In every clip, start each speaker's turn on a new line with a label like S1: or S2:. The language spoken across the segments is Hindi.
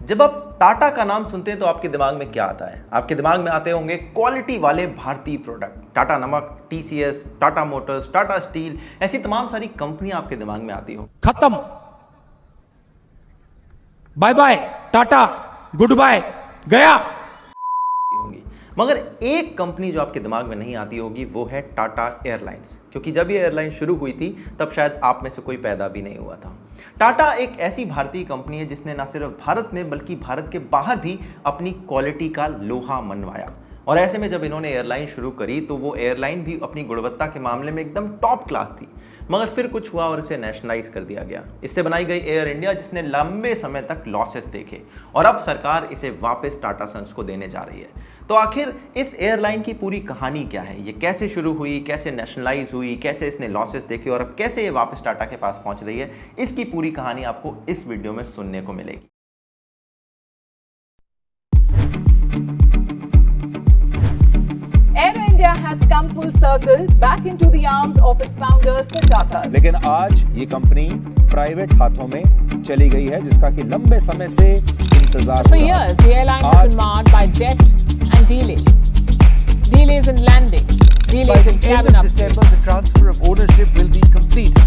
S1: जब आप टाटा का नाम सुनते हैं तो आपके दिमाग में क्या आता है? आपके दिमाग में आते होंगे क्वालिटी वाले भारतीय प्रोडक्ट। टाटा नमक, TCS, Tata Motors, Tata steel, ऐसी तमाम सारी कंपनियां आपके दिमाग में आती हो।
S2: खत्म, bye bye tata, good bye, गया।
S1: होंगी, मगर एक कंपनी जो आपके दिमाग में नहीं आती होगी वो है टाटा एयरलाइंस, क्योंकि जब ये एयरलाइन शुरू हुई थी तब शायद आप में से कोई पैदा भी नहीं हुआ था। टाटा एक ऐसी भारतीय कंपनी है जिसने न सिर्फ भारत में बल्कि भारत के बाहर भी अपनी क्वालिटी का लोहा मनवाया। और ऐसे में जब इन्होंने एयरलाइन शुरू करी तो वो एयरलाइन भी अपनी गुणवत्ता के मामले में एकदम टॉप क्लास थी। मगर फिर कुछ हुआ और इसे नेशनलाइज कर दिया गया। इससे बनाई गई एयर इंडिया, जिसने लंबे समय तक लॉसेस देखे, और अब सरकार इसे वापस टाटा सन्स को देने जा रही है। तो आखिर इस एयरलाइन की पूरी कहानी क्या है? ये कैसे शुरू हुई, कैसे नेशनलाइज हुई, कैसे इसने लॉसेस देखे और अब कैसे ये वापस टाटा के पास पहुंच रही है, इसकी पूरी कहानी आपको इस वीडियो में सुनने को मिलेगी।
S3: Air India has come full circle back into the arms of its founders, the Tatas.
S4: लेकिन आज ये कंपनी प्राइवेट हाथों में चली गई है, जिसका कि लंबे समय से इंतजार
S5: For years, the airline has been marred by debt and delays. Delays in landing, delays in cabin upgrades.
S6: December, the transfer of ownership will be complete.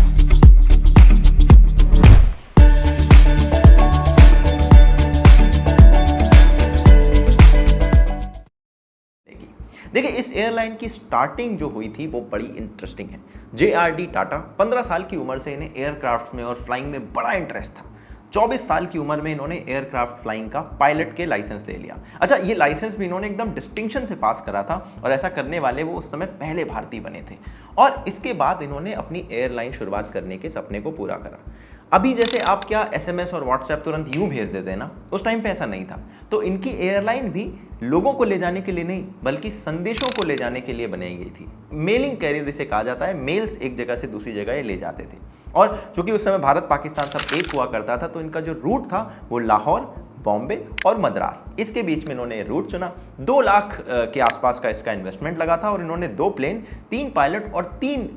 S1: देखिए, इस एयरलाइन की स्टार्टिंग जो हुई थी वो बड़ी इंटरेस्टिंग है। JRD टाटा 15 साल की उम्र से इन्हें एयरक्राफ्ट में और फ्लाइंग में बड़ा इंटरेस्ट था। 24 साल की उम्र में इन्होंने एयरक्राफ्ट फ्लाइंग का पायलट के लाइसेंस ले लिया। अच्छा, ये लाइसेंस भी इन्होंने एकदम डिस्टिंक्शन से पास करा था, और ऐसा करने वाले वो उस समय पहले भारतीय बने थे। और इसके बाद इन्होंने अपनी एयरलाइन शुरुआत करने के सपने को पूरा करा। अभी जैसे आप क्या SMS और WhatsApp तुरंत यूं भेज देते हैं ना, उस टाइम पे ऐसा नहीं था। तो इनकी एयरलाइन भी लोगों को ले जाने के लिए नहीं बल्कि संदेशों को ले जाने के लिए बनाई गई थी। मेलिंग कैरियर इसे कहा जाता है। मेल्स एक जगह से दूसरी जगह ये ले जाते थे। और चूंकि उस समय भारत पाकिस्तान सब एक हुआ करता था, तो इनका जो रूट था वो लाहौर, बॉम्बे और मद्रास, इसके बीच में इन्होंने रूट चुना। 2 लाख के आसपास का इसका इन्वेस्टमेंट लगा था, और इन्होंने 2 प्लेन, 3 पायलट और 3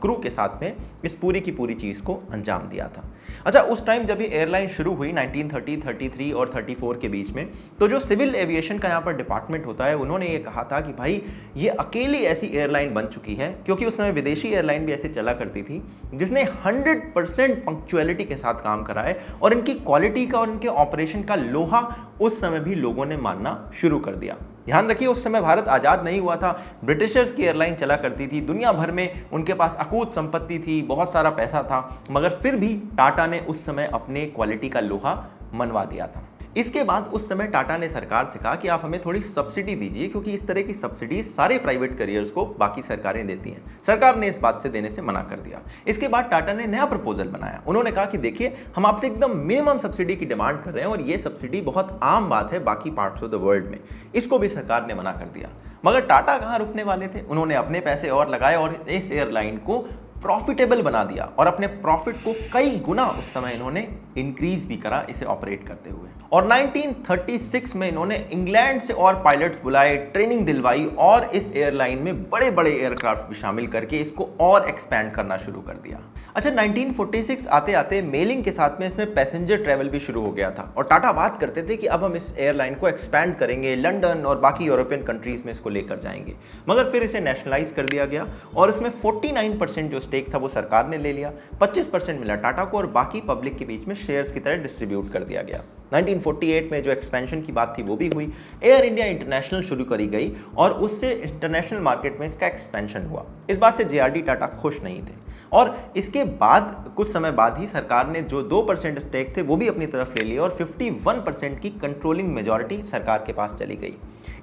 S1: क्रू के साथ में इस पूरी की पूरी चीज़ को अंजाम दिया था। अच्छा, उस टाइम जब ये एयरलाइन शुरू हुई 1930, 33 और 34 के बीच में, तो जो सिविल एविएशन का यहाँ पर डिपार्टमेंट होता है, उन्होंने ये कहा था कि भाई ये अकेली ऐसी एयरलाइन बन चुकी है, क्योंकि उस समय विदेशी एयरलाइन भी ऐसे चला करती थी जिसने 100% पंक्चुअलिटी के साथ काम करा है, और इनकी क्वालिटी का और इनके ऑपरेशन का लोहा उस समय भी लोगों ने मानना शुरू कर दिया। ध्यान रखिए, उस समय भारत आज़ाद नहीं हुआ था। ब्रिटिशर्स की एयरलाइन चला करती थी, दुनिया भर में उनके पास अकूत संपत्ति थी, बहुत सारा पैसा था, मगर फिर भी टाटा ने उस समय अपने क्वालिटी का लोहा मनवा दिया था। इसके बाद उस समय टाटा ने सरकार से कहा कि आप हमें थोड़ी सब्सिडी दीजिए, क्योंकि इस तरह की सब्सिडी सारे प्राइवेट करियर्स को बाकी सरकारें देती हैं। सरकार ने इस बात से देने से मना कर दिया। इसके बाद टाटा ने नया प्रपोजल बनाया। उन्होंने कहा कि देखिए, हम आपसे एकदम मिनिमम सब्सिडी की डिमांड कर रहे हैं, और ये सब्सिडी बहुत आम बात है बाकी पार्ट्स ऑफ द वर्ल्ड में। इसको भी सरकार ने मना कर दिया। मगर टाटा कहाँ रुकने वाले थे? उन्होंने अपने पैसे और लगाए और इस एयरलाइन को प्रॉफिटेबल बना दिया, और अपने प्रॉफिट को कई गुना उस समय इन्होंने इंक्रीज भी करा इसे ऑपरेट करते हुए। और 1936 में इन्होंने इंग्लैंड से और पायलट्स बुलाए, ट्रेनिंग दिलवाई, और इस एयरलाइन में बड़े बड़े एयरक्राफ्ट भी शामिल करके इसको और एक्सपैंड करना शुरू कर दिया। अच्छा, 1946 आते आते मेलिंग के साथ में इसमें पैसेंजर ट्रैवल भी शुरू हो गया था, और टाटा बात करते थे कि अब हम इस एयरलाइन को एक्सपैंड करेंगे, लंदन और बाकी यूरोपियन कंट्रीज में इसको लेकर जाएंगे। मगर फिर इसे नेशनलाइज कर दिया गया, और इसमें 49% जो स्टेक था वो सरकार ने ले लिया, 25% मिला टाटा को, और बाकी पब्लिक के बीच में शेयर्स की तरह डिस्ट्रीब्यूट कर दिया गया। 1948 में जो एक्सपेंशन की बात थी वो भी हुई। एयर इंडिया इंटरनेशनल शुरू करी गई, और उससे इंटरनेशनल मार्केट में इसका एक्सपेंशन हुआ। इस बात से JRD टाटा खुश नहीं थे, और इसके बाद कुछ समय बाद ही सरकार ने जो 2% स्टेक थे वो भी अपनी तरफ ले लिया, और 51% की कंट्रोलिंग मेजॉरिटी सरकार के पास चली गई।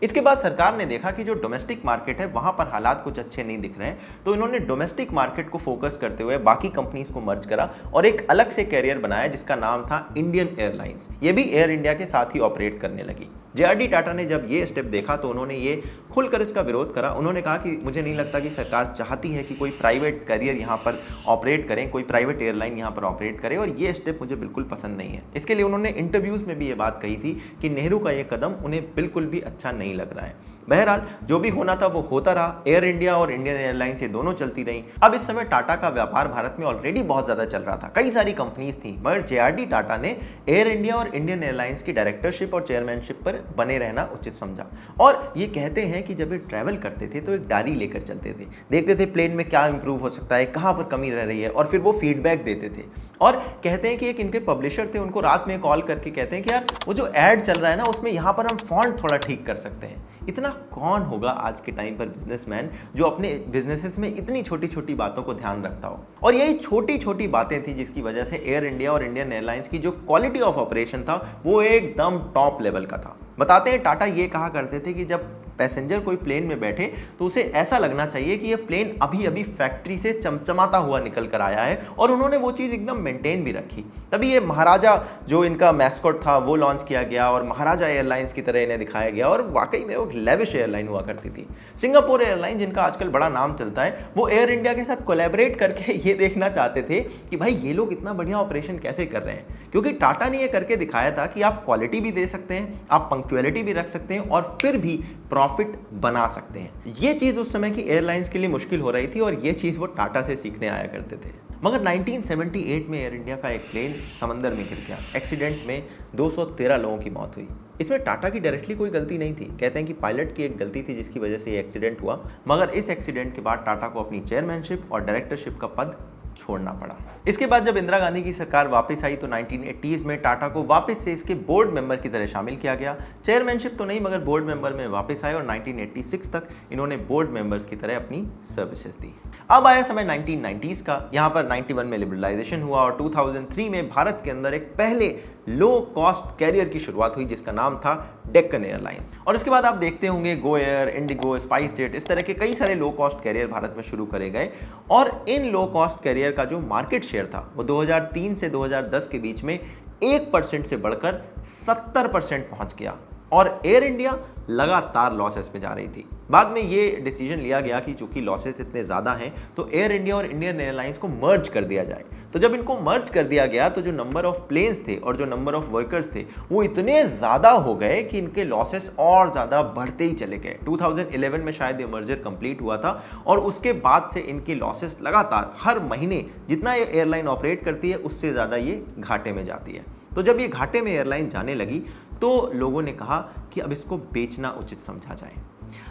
S1: इसके बाद सरकार ने देखा कि जो डोमेस्टिक मार्केट है वहां पर हालात कुछ अच्छे नहीं दिख रहे हैं, तो इन्होंने डोमेस्टिक मार्केट को फोकस करते हुए बाकी कंपनीज को मर्ज करा और एक अलग से कैरियर बनाया जिसका नाम था इंडियन एयरलाइंस। ये भी एयर इंडिया के साथ ही ऑपरेट करने लगी। जेआरडी टाटा ने जब ये स्टेप देखा तो उन्होंने ये खुलकर इसका विरोध करा। उन्होंने कहा कि मुझे नहीं लगता कि सरकार चाहती है कि कोई प्राइवेट कैरियर यहाँ पर ऑपरेट करें, कोई प्राइवेट एयरलाइन यहाँ पर ऑपरेट करे, और ये स्टेप मुझे बिल्कुल पसंद नहीं है। इसके लिए उन्होंने इंटरव्यूज़ में भी ये बात कही थी कि नेहरू का ये कदम उन्हें बिल्कुल भी अच्छा नहीं लग रहा है। बहरहाल जो भी होना था वो होता रहा। एयर इंडिया और इंडियन एयरलाइंस ये दोनों चलती रहीं। अब इस समय टाटा का व्यापार भारत में ऑलरेडी बहुत ज़्यादा चल रहा था, कई सारी कंपनीज थी, मगर जेआरडी टाटा ने एयर इंडिया और इंडियन एयरलाइंस की डायरेक्टरशिप और चेयरमैनशिप पर बने रहना उचित समझा। और ये कहते हैं कि जब ये ट्रैवल करते थे तो एक डायरी लेकर चलते थे, देखते थे प्लेन में क्या इंप्रूव हो सकता है, कहाँ पर कमी रह रही है, और फिर वो फीडबैक देते थे। और कहते हैं कि एक इनके पब्लिशर थे, उनको रात में कॉल करके कहते हैं कि यार वो जो ऐड चल रहा है ना उसमें यहाँ पर हम फॉन्ट थोड़ा ठीक कर सकते हैं। इतना कौन होगा आज के टाइम पर बिजनेसमैन जो अपने बिजनेसेस में इतनी छोटी छोटी बातों को ध्यान रखता हो। और यही छोटी छोटी बातें थी जिसकी वजह से एयर इंडिया और इंडियन एयरलाइंस की जो क्वालिटी ऑफ ऑपरेशन था वो एकदम टॉप लेवल का था। बताते हैं टाटा ये कहा करते थे कि जब पैसेंजर कोई प्लेन में बैठे तो उसे ऐसा लगना चाहिए कि ये प्लेन अभी अभी फैक्ट्री से चमचमाता हुआ निकल कर आया है, और उन्होंने वो चीज़ एकदम मेंटेन भी रखी। तभी ये महाराजा जो इनका मैस्कॉट था वो लॉन्च किया गया और महाराजा एयरलाइंस की तरह इन्हें दिखाया गया, और वाकई में वो लेविश एयरलाइन हुआ करती थी। सिंगापुर एयरलाइन जिनका आजकल बड़ा नाम चलता है, वो एयर इंडिया के साथ कोलैबोरेट करके ये देखना चाहते थे कि भाई ये लोग इतना बढ़िया ऑपरेशन कैसे कर रहे हैं, क्योंकि टाटा ने ये करके दिखाया था कि आप क्वालिटी भी दे सकते हैं, आप पंक्चुअलिटी भी रख सकते हैं, और फिर भी प्रॉफिट बना सकते हैं। ये चीज़ उस समय की एयरलाइंस के लिए मुश्किल हो रही थी, और ये चीज़ वो टाटा से सीखने आया करते थे। मगर 1978 में एयर इंडिया का एक प्लेन समंदर में गिर गया। एक्सीडेंट में 213 लोगों की मौत हुई। इसमें टाटा की डायरेक्टली कोई गलती नहीं थी, कहते हैं कि पायलट की एक गलती थी जिसकी वजह से ये एक्सीडेंट हुआ। मगर इस एक्सीडेंट के बाद टाटा को अपनी चेयरमैनशिप और डायरेक्टरशिप का पद छोड़ना पड़ा। इसके बाद जब इंदिरा गांधी की सरकार वापस आई तो 1980s में टाटा को वापस से इसके बोर्ड मेंबर की तरह शामिल किया गया। चेयरमैनशिप तो नहीं मगर बोर्ड मेंबर में वापस आए, और 1986 तक इन्होंने बोर्ड मेंबर्स की तरह अपनी सर्विसेज दी। अब आया समय 1990s का। यहाँ पर 91 में लिबरलाइजेशन हुआ और 2003 में भारत के अंदर एक पहले लो कॉस्ट कैरियर की शुरुआत हुई जिसका नाम था डेक्कन एयरलाइंस। और इसके बाद आप देखते होंगे Go Air, Indigo, spice jet, इस तरह के कई सारे लो कॉस्ट कैरियर भारत में शुरू करे गए। और इन लो कॉस्ट कैरियर का जो मार्केट शेयर था वो 2003 से 2010 के बीच में 1% से बढ़कर 70% पहुंच गया, और एयर इंडिया लगातार लॉसेस में जा रही थी। बाद में ये डिसीजन लिया गया कि चूंकि लॉसेस इतने ज़्यादा हैं तो एयर इंडिया और इंडियन एयरलाइंस को मर्ज कर दिया जाए। तो जब इनको मर्ज कर दिया गया तो जो नंबर ऑफ प्लेन्स थे और जो नंबर ऑफ वर्कर्स थे वो इतने ज़्यादा हो गए कि इनके लॉसेस और ज़्यादा बढ़ते ही चले गए। 2011 में शायद ये मर्जर कंप्लीट हुआ था, और उसके बाद से इनके लॉसेस लगातार हर महीने जितना ये एयरलाइन ऑपरेट करती है उससे ज़्यादा ये घाटे में जाती है। तो जब ये घाटे में एयरलाइन जाने लगी तो लोगों ने कहा कि अब इसको बेचना उचित समझा जाए।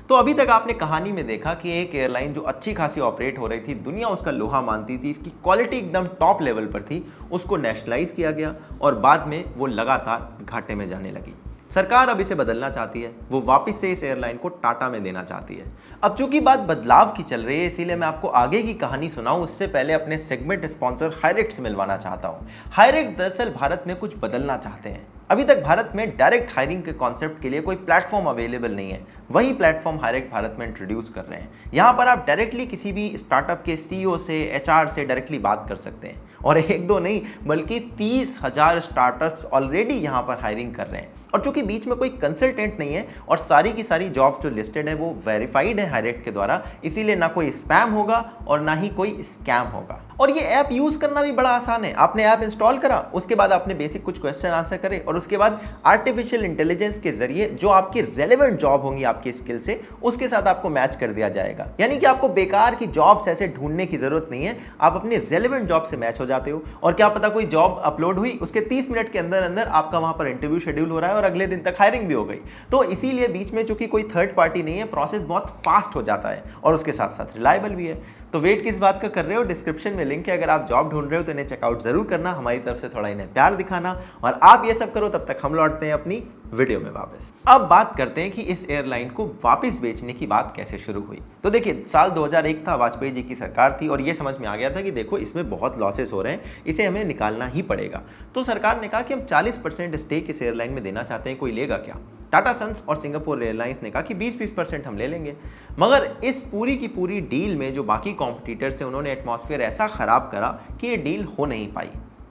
S1: तो अभी तक आपने कहानी में देखा कि एक एयरलाइन जो अच्छी खासी ऑपरेट हो रही थी, दुनिया उसका लोहा मानती थी, इसकी क्वालिटी एकदम टॉप लेवल पर थी, उसको नेशनलाइज किया गया और बाद में वो लगातार घाटे में जाने लगी। सरकार अब इसे बदलना चाहती है, वो वापस से इस एयरलाइन को टाटा में देना चाहती है। अब चूंकि बात बदलाव की चल रही है इसीलिए मैं आपको आगे की कहानी सुनाऊं उससे पहले अपने सेगमेंट स्पॉन्सर हायरेक्ट से मिलवाना चाहता हूं। हायरेक्ट दरअसल भारत में कुछ बदलना चाहते हैं। अभी तक भारत में डायरेक्ट हायरिंग के कॉन्सेप्ट के लिए कोई प्लेटफॉर्म अवेलेबल नहीं है, वही प्लेटफॉर्म हायरेक्ट भारत में इंट्रोड्यूस कर रहे हैं। यहाँ पर आप डायरेक्टली किसी भी स्टार्टअप के CEO से, HR से डायरेक्टली बात कर सकते हैं, और एक दो नहीं बल्कि 30,000 स्टार्टअप्स ऑलरेडी यहाँ पर हायरिंग कर रहे हैं। और चूंकि बीच में कोई कंसल्टेंट नहीं है और सारी की सारी जॉब्स जो लिस्टेड है वो वेरीफाइड है हायरेक्ट के द्वारा, इसीलिए ना कोई स्पैम होगा और ना ही कोई स्कैम होगा। और ये ऐप यूज करना भी बड़ा आसान है। आपने ऐप इंस्टॉल करा, उसके बाद आपने बेसिक कुछ क्वेश्चन आंसर करे और उसके बाद आर्टिफिशियल इंटेलिजेंस के जरिए जो आपकी रेलेवेंट जॉब होंगी आपकी स्किल से, उसके साथ आपको मैच कर दिया जाएगा। यानी कि आपको बेकार की जॉब्स ऐसे ढूंढने की जरूरत नहीं है, आप अपनी रेलेवेंट जॉब से मैच हो जाते हो। और क्या पता कोई जॉब अपलोड हुई, उसके 30 मिनट के अंदर अंदर आपका वहां पर इंटरव्यू शेड्यूल हो रहा है और अगले दिन तक हायरिंग भी हो गई। तो इसीलिए बीच में चूंकि कोई थर्ड पार्टी नहीं है, प्रोसेस बहुत फास्ट हो जाता है और उसके साथ साथ रिलायबल भी है। तो वेट किस बात का कर रहे हो, डिस्क्रिप्शन में लिंक है, अगर आप जॉब ढूंढ रहे हो तो इन्हें चेकआउट जरूर करना, हमारी तरफ से थोड़ा इन्हें प्यार दिखाना। और आप ये सब करो तब तक हम लौटते हैं अपनी वीडियो में वापस। अब बात करते हैं कि इस एयरलाइन को वापस बेचने की बात कैसे शुरू हुई। तो देखिए, साल 2001 था, वाजपेयी जी की सरकार थी और ये समझ में आ गया था कि देखो इसमें बहुत लॉसेस हो रहे हैं, इसे हमें निकालना ही पड़ेगा। तो सरकार ने कहा कि हम 40% स्टेक इस एयरलाइन में देना चाहते हैं, कोई लेगा क्या? टाटा सन्स और सिंगापुर एयरलाइंस ने कहा कि 20% हम ले लेंगे। मगर इस पूरी की पूरी डील में जो बाकी कॉम्पिटिटर्स थे उन्होंने एटमॉस्फेयर ऐसा खराब करा कि ये डील हो नहीं पाई।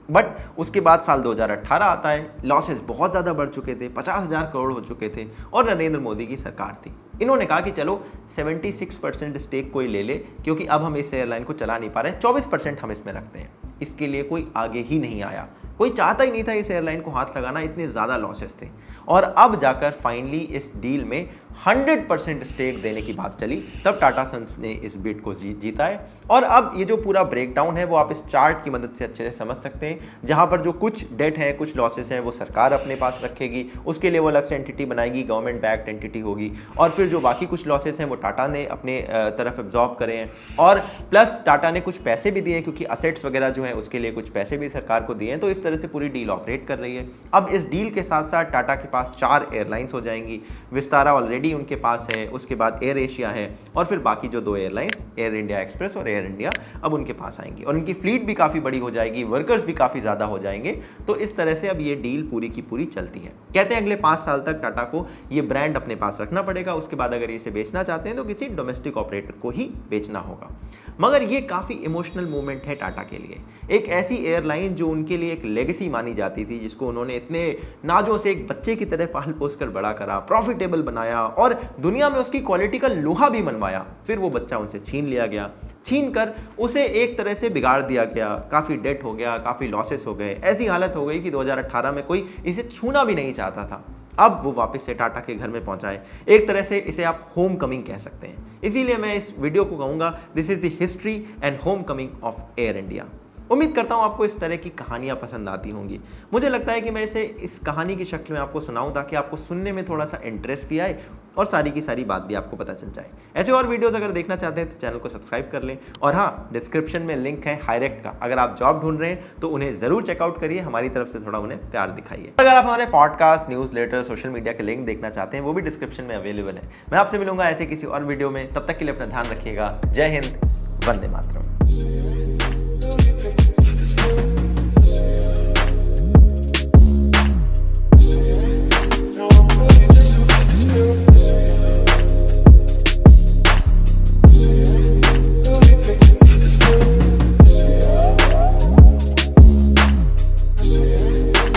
S1: बट उसके बाद साल 2018 आता है, लॉसेस बहुत ज़्यादा बढ़ चुके थे, 50,000 करोड़ हो चुके थे और नरेंद्र मोदी की सरकार थी। इन्होंने कहा कि चलो 76% स्टेक कोई ले ले, क्योंकि अब हम इस एयरलाइन को चला नहीं पा रहे, 24% हम इसमें रखते हैं। इसके लिए कोई आगे ही नहीं आया, कोई चाहता ही नहीं था इस एयरलाइन को हाथ लगाना, इतने ज़्यादा लॉसेस थे। और अब जाकर फाइनली इस डील में 100% स्टेक देने की बात चली, तब टाटा सन्स ने इस बिड को जीता है। और अब ये जो पूरा ब्रेकडाउन है वो आप इस चार्ट की मदद से अच्छे से समझ सकते हैं, जहां पर जो कुछ डेट है, कुछ लॉसेस हैं, वो सरकार अपने पास रखेगी, उसके लिए वो अलग से एंटिटी बनाएगी, गवर्नमेंट बैक्ड एंटिटी होगी, और फिर जो बाकी कुछ लॉसेस हैं वो टाटा ने अपने तरफ एब्जॉर्ब करे हैं। और प्लस टाटा ने कुछ पैसे भी दिए हैं, क्योंकि असेट्स वगैरह जो हैं उसके लिए कुछ पैसे भी सरकार को दिए हैं। तो इस तरह से पूरी डील ऑपरेट कर रही है। अब इस डील के साथ साथ टाटा के पास 4 एयरलाइंस हो जाएंगी। विस्तारा ऑलरेडी उनके पास है, उसके बाद एयर एशिया है, और फिर बाकी जो 2 एयरलाइंस, एयर इंडिया एक्सप्रेस और एयर इंडिया, अब उनके पास आएंगी। और उनकी फ्लीट भी काफ़ी बड़ी हो जाएगी, वर्कर्स भी काफ़ी ज़्यादा हो जाएंगे। तो इस तरह से अब ये डील पूरी की पूरी चलती है। कहते हैं अगले 5 साल तक टाटा को ये ब्रांड अपने पास रखना पड़ेगा, उसके बाद अगर इसे बेचना चाहते हैं तो किसी डोमेस्टिक ऑपरेटर को ही बेचना होगा। मगर ये काफ़ी इमोशनल मोमेंट है टाटा के लिए। एक ऐसी एयरलाइन जो उनके लिए एक लेगेसी मानी जाती थी, जिसको उन्होंने इतने नाजों से एक बच्चे की तरह पाल पोस कर बड़ा करा, प्रॉफिटेबल बनाया और दुनिया में उसकी क्वालिटी का लोहा भी मनवाया, फिर वो बच्चा उनसे छीन लिया गया। छीन कर उसे एक तरह से बिगाड़ दिया गया, काफ़ी डेट हो गया, काफ़ी लॉसेस हो गए, ऐसी हालत हो गई कि 2018 में कोई इसे छूना भी नहीं चाहता था। अब वो वापस से टाटा के घर में पहुंचा है। एक तरह से इसे आप होम कमिंग कह सकते हैं। इसीलिए मैं इस वीडियो को कहूँगा, this is the history and home coming of air India. उम्मीद करता हूँ आपको इस तरह की कहानियाँ पसंद आती होंगी। मुझे लगता है कि मैं इसे इस कहानी की शक्ल में आपको सुनाऊँ, ताकि आपको सुनने में थोड़ा सा इंटरेस्ट भी आए और सारी की सारी बात भी आपको पता चल जाए। ऐसे और वीडियोस अगर देखना चाहते हैं तो चैनल को सब्सक्राइब कर लें। और हाँ, डिस्क्रिप्शन में लिंक है हाईरेक्ट का, अगर आप जॉब ढूंढ रहे हैं तो उन्हें ज़रूर चेकआउट करिए, हमारी तरफ से थोड़ा उन्हें प्यार दिखाइए। अगर आप हमारे podcast, news letter, social media के लिंक देखना चाहते हैं, वो भी डिस्क्रिप्शन में अवेलेबल है। मैं आपसे मिलूंगा ऐसे किसी और वीडियो में, तब तक के लिए अपना ध्यान रखिएगा। जय हिंद, वंदे मातरम।